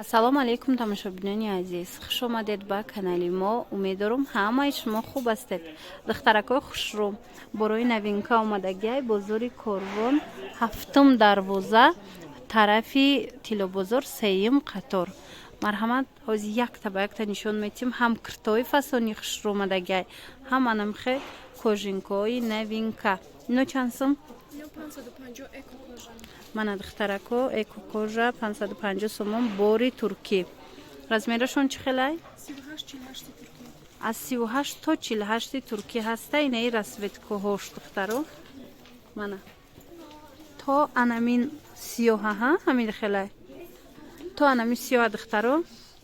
ассалому алайкум тамошобинони азиз, хуш омадед ба канали мо. Умедворам ҳамаи шумо хуб ҳастед. Духтаракои хушрӯ, борои новинка омадагиай бозори Корвон, ҳафтум дарвоза, тарафи Тилобозор, сеюм қатор. Марҳамат, ҳозир якта ба якта нишон медиҳем. ҳам киртои фасони хушрӯ омадагиай, ҳам анамхе кожинкои новинка. Ино чанд сум? 550 эко кожа. Мана духтарако эко кожа 550 сомон, бори туркӣ. Размерашон чӣ хелай? 38-48 туркӣ. Аз 38 то 48 туркӣ ҳаста. Инаи расветкоҳош духтаро. Мана то анамин сиёҳа, ҳа ҳамин хелай. То анамин сиёҳа духтаро.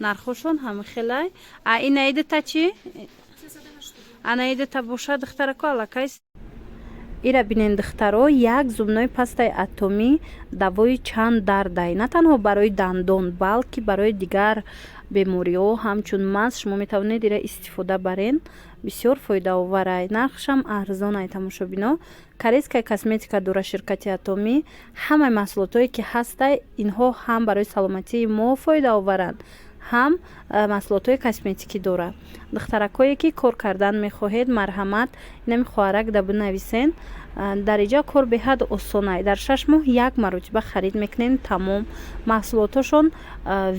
Нархошон ҳами хелай. А инаидата чӣ? 380. Анаидата боша духтарако аллакай. ира бинен духтаро, як зубнои пастаи атомӣ давои чанд дардай, на танҳо барои дандон, балки барои дигар бемориҳо ҳамчун мас шумо метавонед ира истифода барен. Бисёр фоидаоварай. Нархшам арзонай тамошобино. Корейская косметика дора ширкати атомӣ. Ҳамаи маҳсулотое ки ҳастай, инҳо ҳам барои саломатии мо фоидаоваранд, ҳам маҳсулотҳои косметикӣ дора. Духтаракое ки кор кардан мехоҳед, марҳамат, инами хоҳарак да бинависен. Дариҷа кор беҳад осонай. Дар 6 моҳ як маротиба харид мекунем тамом. Маҳсулотошон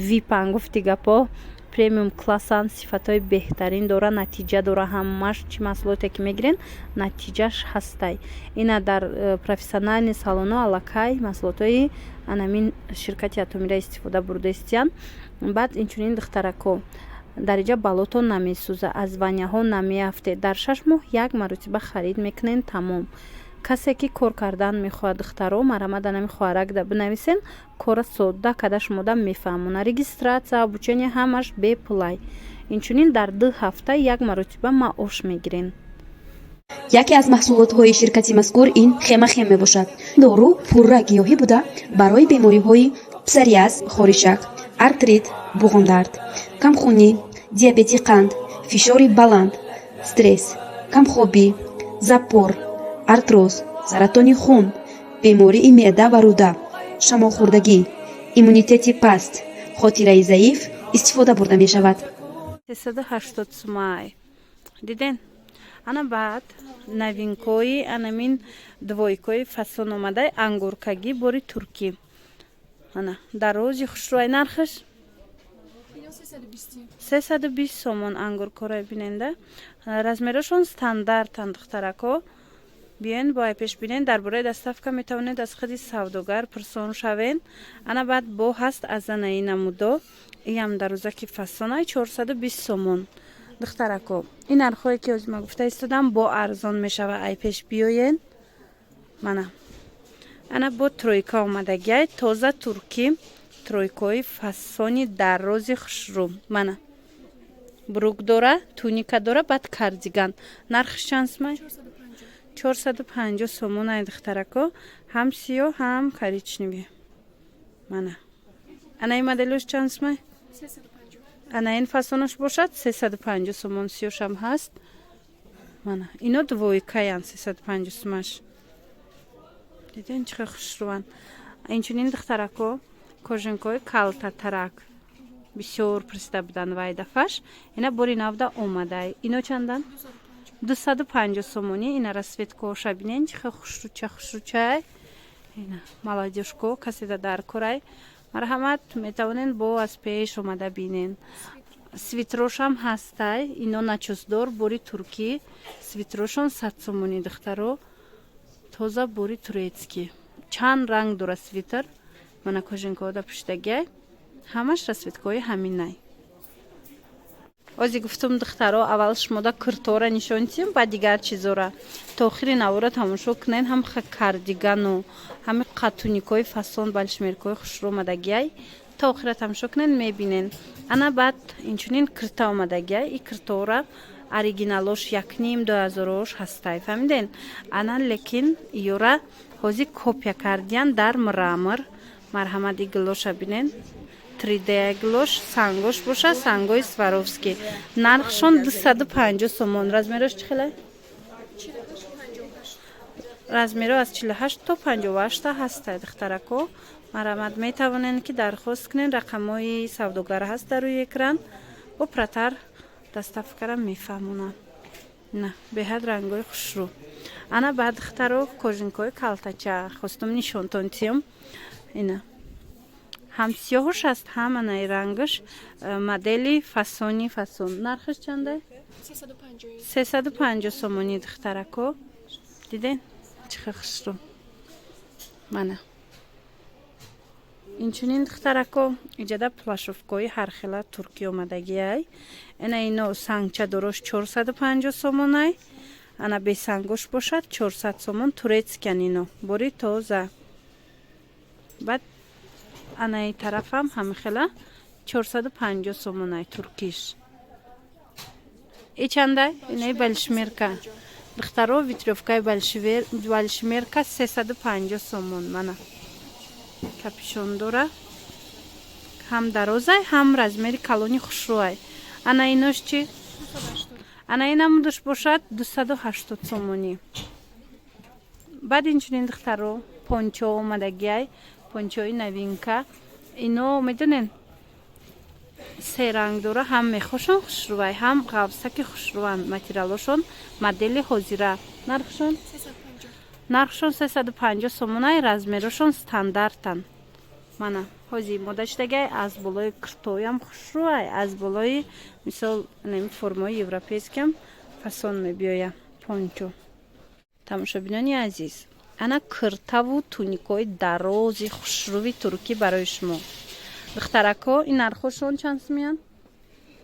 випан гуфти гапо премиум классан, сифатҳои беҳтарин дора, натиҷа дора. Ҳамаш чӣ маҳсулоте ки мегирен, натиҷаш ҳастай. Ина дар профессиональни салоно аллакай маҳсулотҳои анамин ширкати атомиро истифода бурдастиян. Баъд инчунин духтарако дариҷа балотон намесӯза, аз ваняҳо намеафтед. Дар 6 моҳ як маротиба харид мекунен тамом. Касе ки кор кардан мехоҳад духтаро, марҳамат анами хоҳарак да бинависен. Кора содда када шумо да мефаҳмона. Регистратсия, обучение ҳамаш беплай. Инчунин дар 2 ҳафта як маротиба маош мегирен. яке аз маҳсулотҳои ширкати мазкур ин хемахем мебошад. дору пурра гиёҳӣ буда барои бемориҳои псориаз, хоришак, артрит, буғумдард, камхунӣ, диабети қанд, фишори баланд, стресс, камхобӣ, запор, артроз, саратони хун, бемории меъда ва рӯда, шамолхӯрдагӣ, иммунитети паст, хотираи заиф истифода бурда мешавад. 380 сумай. Диден? Ана баъд новинкои анамин двойкои фасон омадай, ангуркагӣ бори туркӣ. Ана дарози хушрӯай нархаш 320 сомон ангуркорай биненда. Размерашон стандартанд духтарако. биёен бо пеш бинен. Дар бораи доставка метавонед аз худи савдогар пурсон шавен. Ана баъд бо ҳаст аз анаи намудо. иям дарозаки фасонай 420 сомон. духтарако ин нархое ки ҳозир ма гуфта истодам бо арзон мешава. ай пеш биёен. мана ана бо тройка омадагиай, тоза туркӣ, тройкои фасони дарози хушрӯ. Мана брук дора, туника дора, баъд кардиган. нархиш чанд сумай? 450 сомон ай духтарако. ҳам сиёҳ, ҳам коричневӣ. Мана анаи моделош чанд сумай? 350. анаин фасонаш бошад 350 сомон. сиёҳшам ҳаст. мана ино двойкаян 350 сумаш. диден чӣ хел хушрӯан. инчунин духтарако кожинкои калтатарак бисёр пурсида будан вай дафаш. ина бори навда омадай. ино чандан? 250 сомони. ина расветкоша бинен чӣ хел хушрӯчай. ина молодежко каседа дар корай. марҳамат, метавонен бо аз пеш омада бинен. свитрошам ҳастай. ино начосдор бори туркӣ. свитрошон 100 сомони духтаро. тоза бори турецкӣ. чанд ранг дора свитр. мана кожинкода пуштагиай. ҳамаш расветкои ҳаминай. ҳозир гуфтум духтаро, аввал шумода киртора нишон дидем, баъд дигар чизора. то охири навора тамошо кунен. ҳам кардигану ҳами қатуникои фасон балшмеркои хушрӯ омадагиай. то охира тамошо кунен мебинен. ана баъд инчунин кирта омадагиай. и киртора оригиналош 1,5-2000 ҳастай. фаҳмиден? ана лекин иёра ҳозир копия кардиян дар мрамор. марҳамат, иглоша бинен. 3D глош, сангош боша, сангои сваровский. нархшон 250 сомон. размераш чӣ хелай? размеро аз 48 то 58 ҳастад духтарако. марамад метавонед ки дархост кунед. рақамҳои савдогар ҳаст дар рӯи экран. бо пратар даставкара мефаҳмонам. на беҳад рангҳои хушрӯ. ана баъд духтаро кожинкои калтача хостум нишонтон тиём. ина ҳам сиёҳуш аст, ҳам анаи рангаш модели фасони фасон. нархаш чанда? 350. 350 сомони духтарако. диден чӣ хел хушрӯ. мана инчунин духтарако иҷада плашовкои ҳархела туркӣ омадагиай. ина ино сангчадорош 450 сомонай. ана бесангош бошад 400 сомон. турецкиан ино бори тоза. баъд анаи тарафам ҳамихела 450 сомонай туркиш. И чандай? Инаи балишмерка. Духтаро витрёвкаи балишмерка 350 сомон. Мана капюшон дора. ҳам дарозай, ҳам размери калони хушрӯай. Ана инош чи? Ана инамудош бошад 280 сомонӣ. Баъд инчунин духтаро пончо омадагиай. Пончои новинка. Ино медонен се ранг дора. Ҳам мехошон хушрӯай, ҳам ғавсаки хушрӯан. Материалошон модели ҳозира. Нархшон? 350. Нархшон 350 сомонай. Размерошон стандартан. Мана ҳози модачдагай аз болои киртоям хушрӯай, аз болои мисол нами формаи европейскиам фасон мебиёя. Пончо. Тамошобинони азиз, ана киртаву туникои дарози хушрӯви туркӣ барои шумо. Духтарако ин нархошон чанд сумиян?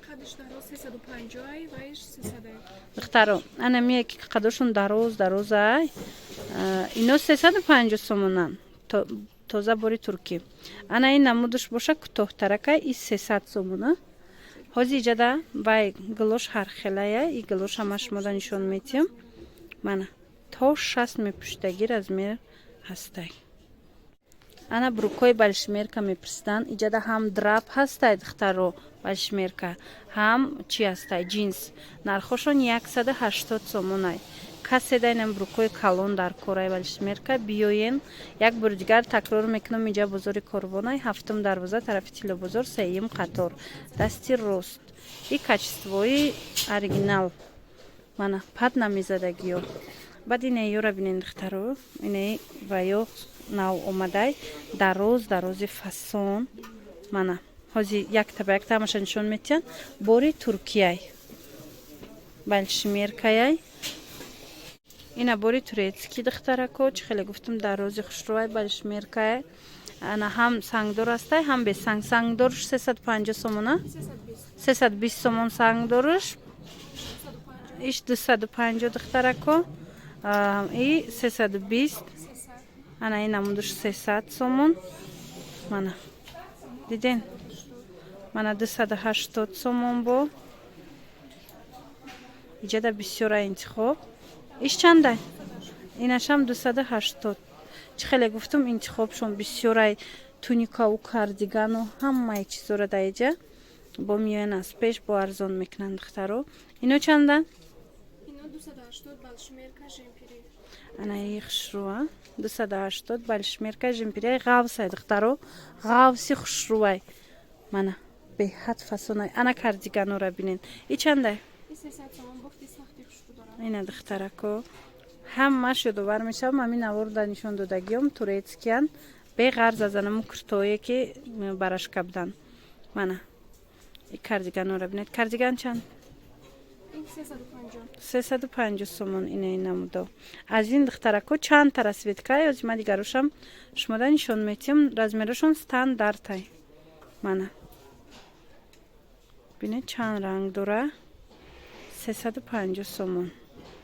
Қадиш дароз 350, вайш 300. Духтаро ана мие ки қадошон дарозай. Ино 350 сомонан. Тоза бори туркӣ. Ана ин намудош боша кӯтоҳтаракай и 300 сомона. Ҳози иҷада вай гилош ҳархелая. И гилош ҳама шумода нишон метиҳам. Мана то 60 мепуштаги размер ҳастай. ана брукои балишмерка мепурсидан. Иҷада ҳам драп ҳастай духтаро балишмерка, ҳам чи ҳастай ҷинс. Нархошон 180 сомонай. Каседа инам брукои калон дар кораи балишмерка биёен. Як бори дигар такрор мекунам. иҷа бозори Корвонай, ҳафтум дарвоза, тарафи Тилобозор, сеюм қатор. Дасти рост. И качествои оригинал. Мана пад намезадагиё. баъд инеёра бинен духтаро. Инеи ваё нав омадай. Дарози фасон. Мана ҳози якта ба якта ҳамаша нишон метиҳанд. Бори туркияй. Балишмеркаяй. ина бори турецки духтарако. чӣ хеле гуфтам дарози хушрӯай балишмеркаяй. ана ҳам сангдор ҳастай, ҳам бесанг. Сангдорш 350 сомона. 320 сомон сангдорш. иш 250 духтарако. И 320. ана ин намудош 300 сомон. Мана диден? Мана 280 сомон бо. иҷада бисёра интихоб. иш чандай? Инашам 280. чӣ хеле гуфтум интихобшон бисёрай. туникаву кардигану ҳамаи чизора дар иҷа бо миёян аз пеш бо арзон мекунанд духтаро. ино чанда? Ино 280 балишмерка жемпири. ана и хушрӯа 280 балишмерка жемпирияи ғавсай духтаро. ғавси хушрӯай. мана беҳад фасонай. ана кардиганора бинен. И чандай? 300 сомон бофти сахти хушрӯ дорад. ина духтарако ҳамаш ёдовар мешавам. ҳамин наворда нишон додагиём турецкиан. беғарз аз анаму киртое ки барашка будан. мана и кардиганора бинед. кардиган чанд? Ин 350. 350 сомон инаи намудо. аз ин духтарако чанд та расветка ёзи ма дигарошам шумода нишон метиҳам. размерошон стандартай. мана бинед чанд ранг дора. 350 сомон.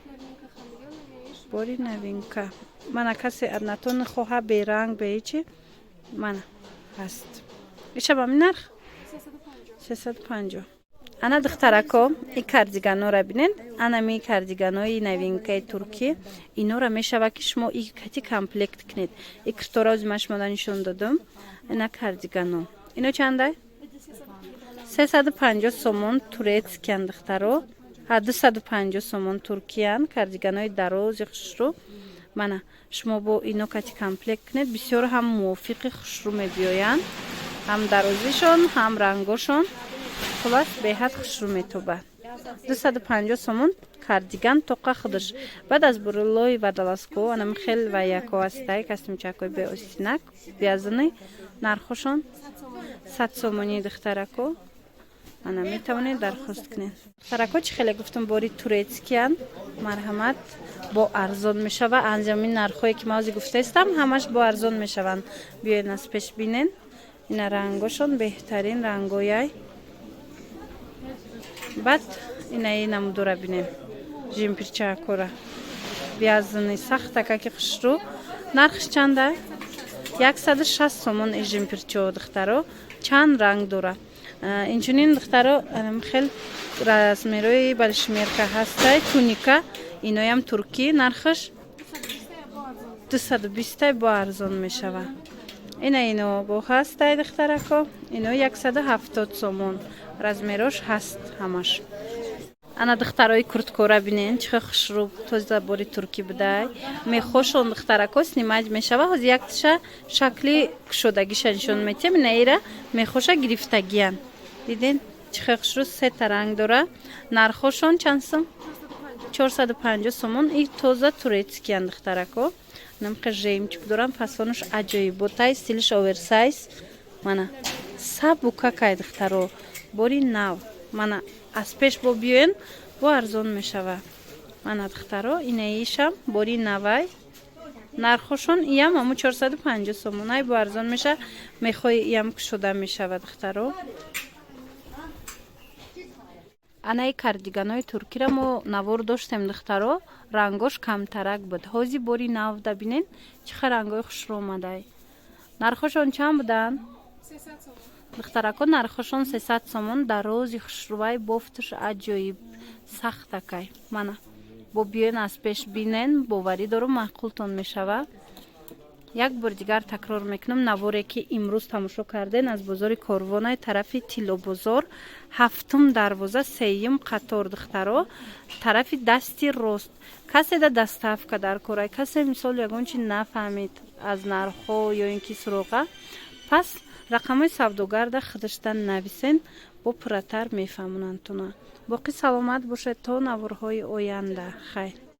Новинка хамиён меиш. бори новинка. мана касе аднатон хоҳа беранг беичи. мана ҳаст. иша ба мин нарх 350. 350. ана духтарако и кардиганора бинед. анами кардиганои новинкаи туркӣ. инора мешава ки шумо и кати комплект кунед. и киртора ози ма шумода нишон додам. ина кардигано. ино чандай? 350 сомон турецкиан духтаро. 250 сомон туркиян. кардиганои дарози хушрӯ. мана шумо бо ино кати комплект кунед бисёр ҳам мувофиқи хушрӯ мебиёянд ҳам дарозишон ҳам рангошон хулас беҳад хушрӯ метобад 250 сомон кардиган тоқа худаш баъд аз бурулои вадаласко анам хел ва яко астай костюмчакои беостинак вязаны нархошон 100 сомони духтарако ана метавонед дархост кунед духтарако чӣ хеле гуфтам бори турецкиян марҳамат бо арзон мешава анҷоми нархое ки ман ҳозир гуфтаистам ҳамаш бо арзон мешаванд биёед аз пеш бинен ина рангошон беҳтарин рангояй баъд инамудора бинем жимпирчаакора вязани сахтакаки хушрӯ нархш чанда 160 сомон и жимпирчо духтаро чанд ранг дора инчунин духтаро хел размерои балшмерка ҳастай туника иноям туркӣ нархаш 220 бо арзон мешава ино бо ҳастай духтарако ино 170 сомон размерош ҳаст ҳамаш ана духтарои курткора бинен чӣ хел хушрӯ тоза бори туркӣ будай мехошон духтарако снимать мешава ҳозир яктиша шакли кушодагиша нишон метиҳам наира мехоша гирифтагиян диден чӣ хел хушрӯ сета ранг дора нархошон чанд сом 450 сомон и тоза турецкиян духтарако намқа жемчук дорам фасонош аҷоиботай стилиш оверсайз мана сабукакай духтаро бори нав мана аз пеш бо биёен бо арзон мешава мана духтаро инаишам бори навай нархошон иям ҳамун 450 сомон ай бо арзон меша мехоҳи иям кушода мешава духтаро анаи кардиганои туркира мо навор доштем духтаро рангош камтарак буд ҳозир бори нав да бинен чӣ хел рангои хушрӯ омадай нархошон чанд будан 300 сомон духтарако нархошон 300 сомон дарози хушрӯвай бофташ аҷоиб сахтакай мана бо биёен аз пеш бинен боварӣ дорум маъқултон мешава як бор дигар такрор мекунам наворе ки имрӯз тамошо карден аз бозори корвонай тарафи тиллобозор 7-ум дарвоза 3-ум қатор духтаро тарафи дасти рост каседа доставка дар корай касе мисол ягон чи нафаҳмид аз нархҳо ё ин ки суроға пас рақамҳои савдогарда худашдан нависен бо пурратар мефаҳмонанд туна боқӣ саломат бошед то наворҳои оянда хайр